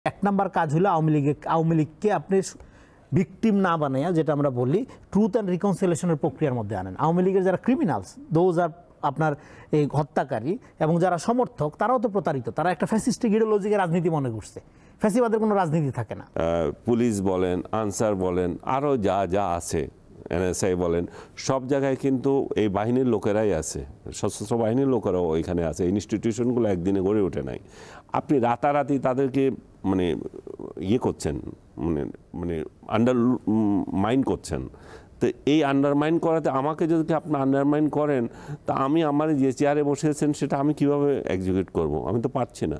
এক নাম্বার কাজ হলো আওয়ামী লীগকে আপনি ভিকটিম না বানাইয়া, যেটা আমরা বলি ট্রুথ অ্যান্ড রিকনসিলিয়েশনের প্রক্রিয়ার মধ্যে আনেন। আওয়ামী লীগের যারা ক্রিমিনালস, দোজ আর আপনার এই হত্যাকারী এবং যারা সমর্থক, তারাও তো প্রতারিত। তারা একটা ফ্যাসিস্টিক ইডিওলজিকে রাজনীতি মনে করছে। ফ্যাসিবাদের কোনো রাজনীতি থাকে না। পুলিশ বলেন, আনসার বলেন, আরও যা যা আছে, এনএসআই বলেন, সব জায়গায় কিন্তু এই বাহিনীর লোকেরাই আছে, সশস্ত্র বাহিনীর লোকেরাও ওইখানে আছে। ইনস্টিটিউশনগুলো একদিনে গড়ে ওঠে নাই। আপনি রাতারাতি তাদেরকে মানে ইয়ে করছেন, মানে আন্ডারমাইন করছেন। তো এই আন্ডারমাইন করাতে আমাকে যদি আপনি আন্ডারমাইন করেন, তা আমি আমার যে চেয়ারে বসেছেন সেটা আমি কিভাবে এক্সিকিউট করব? আমি তো পারছি না।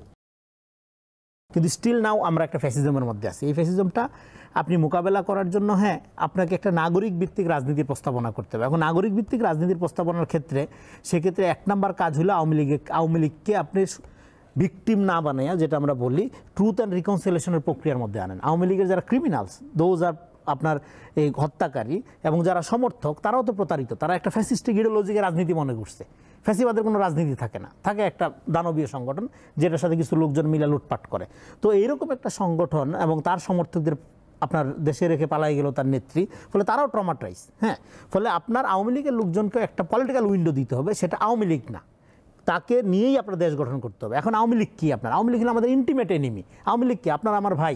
কিন্তু স্টিল নাও আমরা একটা ফ্যাসিজমের মধ্যে আছি। এই ফ্যাসিজমটা আপনি মোকাবেলা করার জন্য আপনাকে একটা নাগরিক ভিত্তিক রাজনীতির প্রস্তাবনা করতে হবে। এখন নাগরিক ভিত্তিক রাজনীতির প্রস্তাবনার ক্ষেত্রে সেক্ষেত্রে এক নাম্বার কাজ হলো আওয়ামী লীগকে আপনি ভিকটিম না বানাইয়া, যেটা আমরা বলি ট্রুথ অ্যান্ড রিকনসিলিয়েশনের প্রক্রিয়ার মধ্যে আনেন। আওয়ামী লীগের যারা ক্রিমিনালস, দোজ আর আপনার এই হত্যাকারী এবং যারা সমর্থক, তারাও তো প্রতারিত। তারা একটা ফ্যাসিস্টিক ইডিওলজিকে রাজনীতি মনে করছে। ফ্যাসিবাদের কোনো রাজনীতি থাকে না, থাকে একটা দানবীয় সংগঠন যেটার সাথে কিছু লোকজন মিলে লুটপাট করে। তো এইরকম একটা সংগঠন এবং তার সমর্থকদের আপনার দেশে রেখে পালাই গেল তার নেত্রী, ফলে তারাও ট্রমাটাইজ। ফলে আপনার আওয়ামী লীগের লোকজনকে একটা পলিটিক্যাল উইন্ডো দিতে হবে, সেটা আওয়ামী লীগ না, তাকে নিয়েই আপনার দেশ গঠন করতে হবে। এখন আওয়ামী লীগ কি? আপনার আওয়ামী লীগ হলো আমাদের ইন্টিমেট এনিমি। আওয়ামী লীগ কি? আপনার আমার ভাই।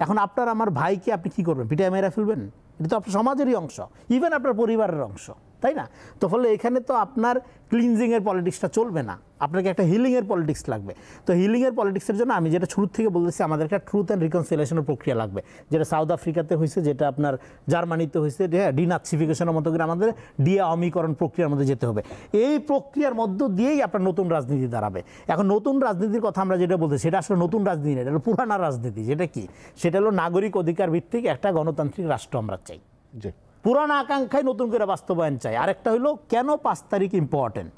এখন আপনার আমার ভাইকে আপনি কী করবেন? পিটায় মেরে ফেলবেন? এটা তো আপনার সমাজেরই অংশ, ইভেন আপনার পরিবারের অংশ, তাই না? তো ফলে এখানে তো আপনার ক্লিনজিংয়ের পলিটিক্সটা চলবে না, আপনাকে একটা হিলিংয়ের পলিটিক্স লাগবে। তো হিলিংয়ের পলিটিক্সের জন্য আমি যেটা শুরু থেকে বলতেছি, আমাদের একটা ট্রুথ অ্যান্ড রিকনসিলিয়েশনের প্রক্রিয়া লাগবে, যেটা সাউথ আফ্রিকাতে হয়েছে, যেটা আপনার জার্মানিতে হয়েছে, ডিনাৎসিফিকেশনের মতো করে আমাদের ডিআওয়ামীকরণ প্রক্রিয়ার মধ্যে যেতে হবে। এই প্রক্রিয়ার মধ্য দিয়েই আপনার নতুন রাজনীতি দাঁড়াবে। এখন নতুন রাজনীতির কথা আমরা যেটা বলছি, সেটা আসলে নতুন রাজনীতি না, এটা হলো পুরানা রাজনীতি। যেটা কি? সেটা হলো নাগরিক অধিকার ভিত্তিক একটা গণতান্ত্রিক রাষ্ট্র আমরা চাই। পুরানা আকাঙ্ক্ষায় নতুন করে বাস্তবায়ন চাই। আরেকটা হলো কেন 5 তারিখ ইম্পর্টেন্ট।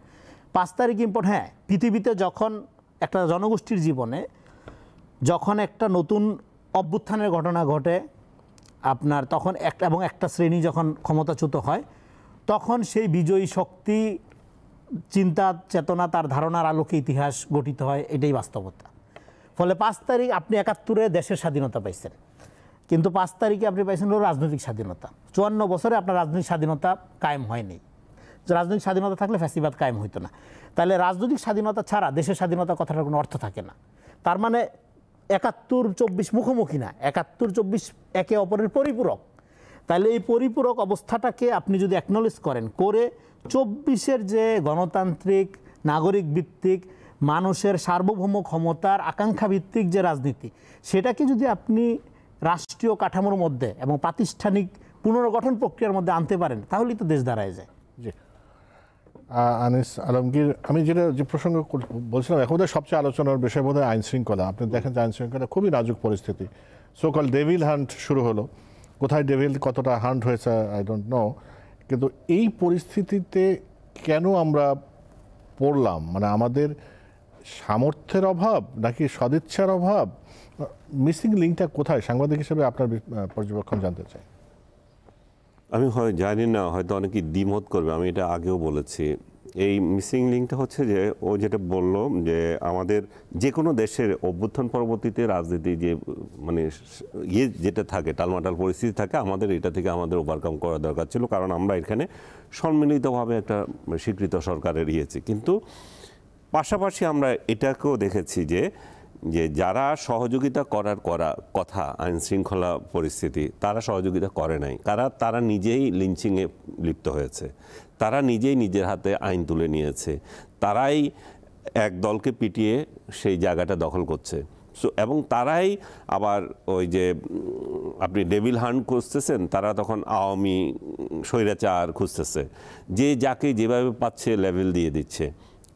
5 তারিখ ইম্পর্টেন্ট, পৃথিবীতে যখন একটা জনগোষ্ঠীর জীবনে যখন একটা নতুন অভ্যুত্থানের ঘটনা ঘটে আপনার, তখন একটা শ্রেণী যখন ক্ষমতাচ্যুত হয়, তখন সেই বিজয়ী শক্তি চিন্তা চেতনা তার ধারণার আলোকে ইতিহাস গঠিত হয়, এটাই বাস্তবতা। ফলে 5 তারিখ আপনি 71-এ দেশের স্বাধীনতা পাইছেন, কিন্তু 5 তারিখে আপনি পাইছেন হলো রাজনৈতিক স্বাধীনতা। 54 বছরে আপনার রাজনৈতিক স্বাধীনতা কায়েম হয়নি। রাজনৈতিক স্বাধীনতা থাকলে ফ্যাসিবাদ কায়েম হইতো না। তাহলে রাজনৈতিক স্বাধীনতা ছাড়া দেশের স্বাধীনতা কথাটার কোনো অর্থ থাকে না। তার মানে 71-24 মুখোমুখি না, 71-24 একে অপরের পরিপূরক। তাহলে এই পরিপূরক অবস্থাটাকে আপনি যদি অ্যাকনলেজ করেন, করে 24-এর যে গণতান্ত্রিক নাগরিক ভিত্তিক মানুষের সার্বভৌম ক্ষমতার আকাঙ্ক্ষা ভিত্তিক যে রাজনীতি, সেটাকে যদি আপনি রাষ্ট্রীয় কাঠামোর মধ্যে এবং প্রাতিষ্ঠানিক পুনর্গঠন প্রক্রিয়ার মধ্যে আনতে পারেন, তাহলেই তো দেশ দাঁড়ায় যায়। জি, আনিস আলমগীর, আমি যে প্রসঙ্গ বলছিলাম, এখন সবচেয়ে আলোচনার বিষয় বোধহয় আইন শৃঙ্খলা। আপনি দেখেন যে আইন শৃঙ্খলা খুবই নাজুক পরিস্থিতি। সোকল ডেভিল হান্ট শুরু হলো। কোথায় ডেভিল, কতটা হান্ট হয়েছে আই ডোন্ট নো। কিন্তু এই পরিস্থিতিতে কেন আমরা পড়লাম? মানে আমাদের সামর্থ্যের অভাব নাকি সদিচ্ছার অভাব? মিসিং লিঙ্কটা কোথায়? সাংবাদিক হিসেবে আপনার পর্যবেক্ষণ জানতে চাই। আমি জানি না, হয়তো অনেকে দ্বিমত করবে, আমি এটা আগেও বলেছি। এই মিসিং লিঙ্কটা হচ্ছে যে ও যেটা বলল যে আমাদের যে কোনো দেশের অভ্যুত্থান পরবর্তীতে রাজনীতি যে মানে যেটা থাকে, টালমাটাল পরিস্থিতি থাকে, আমাদের এটা থেকে আমাদের ওভারকাম করা দরকার ছিল, কারণ আমরা এখানে সম্মিলিতভাবে একটা স্বীকৃত সরকারের ইয়েছি। কিন্তু পাশাপাশি আমরা এটাকেও দেখেছি যে যারা সহযোগিতা করার কথা আইন শৃঙ্খলা পরিস্থিতি, তারা সহযোগিতা করে নাই। তারা নিজেই লিঞ্চিংয়ে লিপ্ত হয়েছে, তারা নিজেই নিজের হাতে আইন তুলে নিয়েছে, তারাই এক দলকে পিটিয়ে সেই জায়গাটা দখল করছে। এবং তারাই আবার ওই যে আপনি ডেভিল হান্ট খুঁজতেছেন, তারা তখন আওয়ামী স্বৈরাচার খুঁজতেছে, যে যাকে যেভাবে পাচ্ছে লেভেল দিয়ে দিচ্ছে।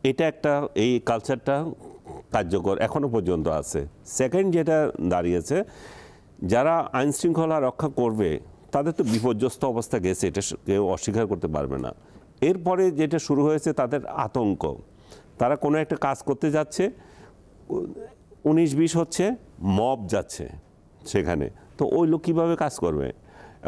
এটা একটা, এই কালচারটা কার্যকর এখনো পর্যন্ত আছে। সেকেন্ড যেটা দাঁড়িয়েছে, যারা আইন শৃঙ্খলা রক্ষা করবে তাদের তো বিপর্যস্ত অবস্থা গেছে, এটা কেউ অস্বীকার করতে পারবে না। এরপরে যেটা শুরু হয়েছে তাদের আতঙ্ক, তারা কোনো একটা কাজ করতে যাচ্ছে, 19-20 হচ্ছে, মব যাচ্ছে সেখানে, তো ওই লোক কীভাবে কাজ করবে?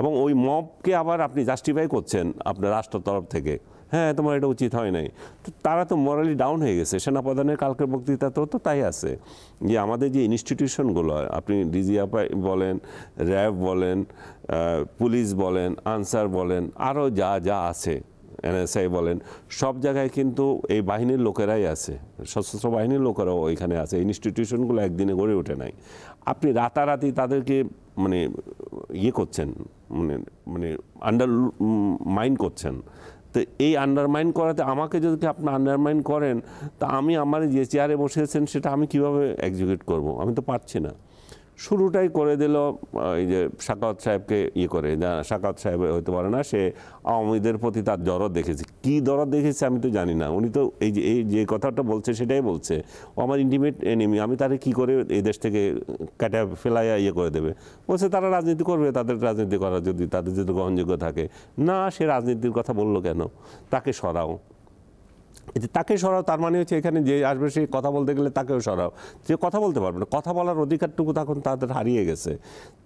এবং ওই মবকে আবার আপনি জাস্টিফাই করছেন আপনার রাষ্ট্র তরফ থেকে, হ্যাঁ তোমার এটা উচিত হয় নাই। তো তারা তো মরালি ডাউন হয়ে গেছে। সেনাপ্রধানের কালকের বক্তৃতাতেও তো তাই আছে যে আমাদের যে ইনস্টিটিউশনগুলো, আপনি ডিজিএফআই বলেন, র্যাব বলেন, পুলিশ বলেন, আনসার বলেন, আরও যা যা আছে, এনএসআই বলেন, সব জায়গায় কিন্তু এই বাহিনীর লোকেরাই আছে, সশস্ত্র বাহিনীর লোকেরাও ওইখানে আছে। ইনস্টিটিউশনগুলো একদিনে গড়ে ওঠে নাই। আপনি রাতারাতি তাদেরকে মানে ইয়ে করছেন, মানে মানে আন্ডারমাইন করছেন। তো এই আন্ডারমাইন করাতে আমাকে যদি আপনি আন্ডারমাইন করেন, তা আমি আমার যে চেয়ারে বসেছেন সেটা আমি কিভাবে এক্সিকিউট করব? আমি তো পারছি না। শুরুটাই করে দিল এই যে সাখাওয়াত সাহেবকে ইয়ে করে, সাখাওয়াত সাহেব হতে পারে না, সে আওয়ামীদের প্রতি তার দরদ দেখেছে। কি দরদ দেখেছে আমি তো জানি না। উনি তো এই যে কথাটা বলছে সেটাই বলছে, ও আমার ইন্টিমেট এনিমি, আমি তারে কি করে এই দেশ থেকে কাটা ফেলাইয়া ইয়ে করে দেবে। বলছে তারা রাজনীতি করবে, তাদের রাজনীতি করা যদি তাদের যদি গ্রহণযোগ্য থাকে। না, সে রাজনীতির কথা বললো কেন? তাকে সরাও। তাকে সরাও তার মানে হচ্ছে এখানে যে আসবে সে কথা বলতে গেলে তাকেও সরাও। যে কথা বলতে পারবে না, কথা বলার অধিকারটুকু তখন তাদের হারিয়ে গেছে।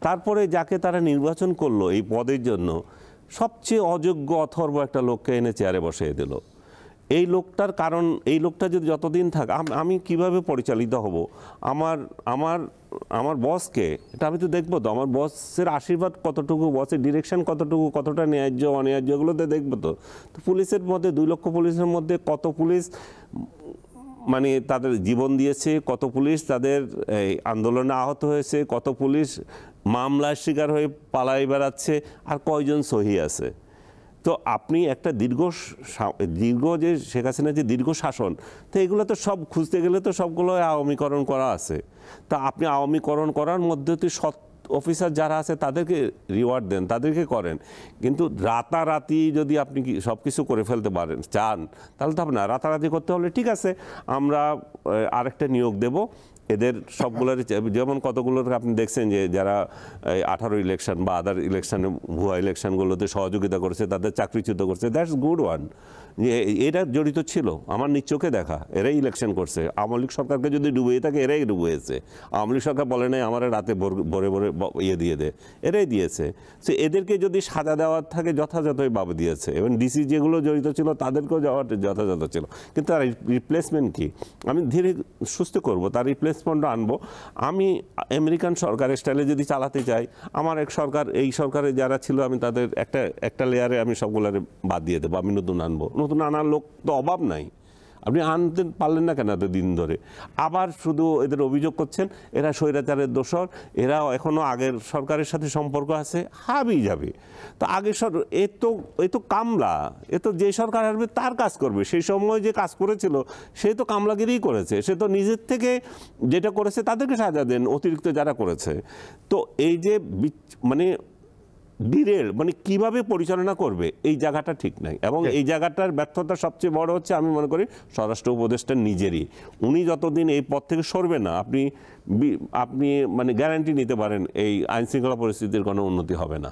তারপরে যাকে তারা নির্বাচন করলো এই পদের জন্য, সবচেয়ে অযোগ্য অথর্ব একটা লোককে এনে চেয়ারে বসিয়ে দিল। এই লোকটার কারণ, এই লোকটা যদি যতদিন থাকে, আমি কিভাবে পরিচালিত হব? আমার আমার আমার বসকে এটা আমি তো দেখবো তো, আমার বসের আশীর্বাদ কতটুকু, বসের ডিরেকশন কতটুকু, কতটা ন্যায্য অন্যায্য, এগুলোতে দেখবো তো। তো পুলিশের মধ্যে 2 লক্ষ পুলিশের মধ্যে কত পুলিশ মানে তাদের জীবন দিয়েছে, কত পুলিশ তাদের এই আন্দোলনে আহত হয়েছে, কত পুলিশ মামলার শিকার হয়ে পালাই বেড়াচ্ছে, আর কয়জন সহি আছে? তো আপনি একটা দীর্ঘ যে শেখ হাসিনার যে দীর্ঘ শাসন, তো এগুলো তো সব খুঁজতে গেলে তো সবগুলো আওয়ামীকরণ করা আছে। তা আপনি আওয়ামীকরণ করার মধ্যে তো সৎ অফিসার যারা আছে তাদেরকে রিওয়ার্ড দেন, তাদেরকে করেন। কিন্তু রাতারাতি যদি আপনি সব কিছু করে ফেলতে পারেন চান, তাহলে তো হবে না। রাতারাতি করতে হলে ঠিক আছে, আমরা আরেকটা নিয়োগ দেব, এদের সবগুলোর, যেমন কতগুলোর আপনি দেখছেন যে যারা 18 ইলেকশন বা আদার ইলেকশনে ভুয়া ইলেকশনগুলোতে সহযোগিতা করেছে, তাদের চাকরিচ্যুত করছে, দ্যাটস গুড ওয়ান। এরা জড়িত ছিল, আমার নিজ চোখে দেখা, এরাই ইলেকশন করছে। আওয়ামী লীগ সরকারকে যদি ডুবিয়ে থাকে, এরাই ডুবিয়েছে। আওয়ামী লীগ সরকার বলে নাই আমার রাতে ভোরে ভোরে ইয়ে দিয়ে দে, এরাই দিয়েছে। সো এদেরকে যদি সাজা দেওয়ার থাকে যথাযথভাবে দিয়েছে, এবং ডিসি যেগুলো জড়িত ছিল তাদেরকেও যাওয়ার যথাযথ ছিল। কিন্তু তার রিপ্লেসমেন্ট কি? আমি ধীরে সুস্থ করব, তার রিপ্লেসমেন্টও আনবো। আমি আমেরিকান সরকারের স্টাইলে যদি চালাতে চাই, আমার এক সরকার, এই সরকারে যারা ছিল আমি তাদের একটা লেয়ারে আমি সবগুলোরে বাদ দিয়ে দেবো, আমি নতুন আনবো। নতুন আনার লোক তো অভাব নাই, আপনি আনতে পারলেন না কেন এত দিন ধরে? আবার শুধু এদের অভিযোগ করছেন এরা স্বৈরাচারের দোষর, এরা এখনও আগের সরকারের সাথে সম্পর্ক আছে, হাবি যাবে। তো আগের এ তো কামলা, এ তো যে সরকার আসবে তার কাজ করবে। সেই সময় যে কাজ করেছিল সে তো কামলাগিরিই করেছে, সে তো নিজের থেকে যেটা করেছে তাদেরকে সাজা দেন, অতিরিক্ত যারা করেছে। তো এই যে মানে বীরের মানে কিভাবে পরিচালনা করবে এই জায়গাটা ঠিক নাই। এবং এই জায়গাটার ব্যর্থতা সবচেয়ে বড় হচ্ছে আমি মনে করি স্বরাষ্ট্র উপদেষ্টার নিজেরই। উনি যতদিন এই পদ থেকে সরবে না, আপনি মানে গ্যারান্টি নিতে পারেন এই আইনশৃঙ্খলা পরিস্থিতির কোনো উন্নতি হবে না।